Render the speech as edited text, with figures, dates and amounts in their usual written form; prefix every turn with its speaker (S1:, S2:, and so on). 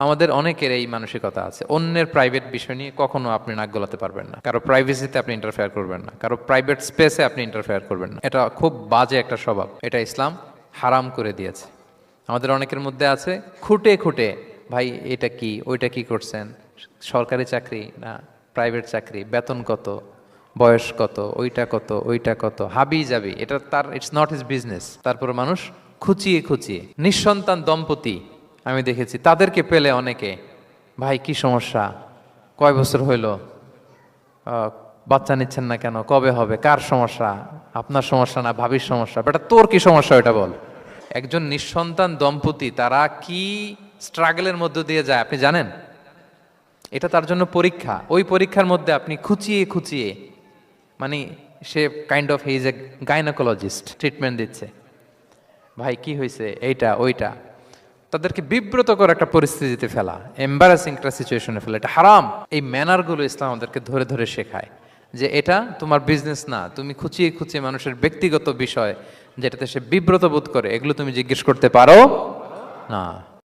S1: আমাদের অনেকের এই মানসিকতা আছে, অন্যের প্রাইভেট বিষয় নিয়ে কখনো আপনি নাক গলাতে পারবেন না, কারো প্রাইভেসিতে আপনি ইন্টারফেয়ার করবেন না, কারো প্রাইভেট স্পেসে আপনি ইন্টারফেয়ার করবেন না। এটা খুব বাজে একটা স্বভাব, এটা ইসলাম হারাম করে দিয়েছে। আমাদের অনেকের মধ্যে আছে খুঁটে খুঁটে, ভাই এটা কি ওইটা কি করছেন, সরকারি চাকরি না প্রাইভেট চাকরি, বেতন কত, বয়স কত, ওইটা কত ওইটা কত, হাবি যাবি, এটা তার ইটস নট হিজ বিজনেস। তারপরে মানুষ খুঁচিয়ে খুঁচিয়ে নিঃসন্তান দম্পতি আমি দেখেছি, তাদেরকে পেলে অনেকে, ভাই কি সমস্যা, কয় বছর হইল, বাচ্চা নিচ্ছেন না কেন, কবে হবে, কার সমস্যা, আপনার সমস্যা না ভাবির সমস্যা, বেটা তোর কি সমস্যা ওইটা বল। একজন নিঃসন্তান দম্পতি তারা কি স্ট্রাগলের মধ্য দিয়ে যায় আপনি জানেন? এটা তার জন্য পরীক্ষা। ওই পরীক্ষার মধ্যে আপনি খুঁচিয়ে খুঁচিয়ে, মানে সে kind of he is a gynaecologist, treatment দিচ্ছে, ভাই কি হয়েছে এইটা ওইটা, তাদেরকে বিব্রত করে একটা পরিস্থিতিতে ফেলা, এম্বারাসিং একটা সিচুয়েশনে ফেলা, এটা হারাম। এই ম্যানারগুলো ইসলাম আমাদেরকে ধরে ধরে শেখায় যে এটা তোমার বিজনেস না, তুমি খুঁচিয়ে খুঁচিয়ে মানুষের ব্যক্তিগত বিষয় যেটাতে সে বিব্রত বোধ করে, এগুলো তুমি জিজ্ঞেস করতে পারো না।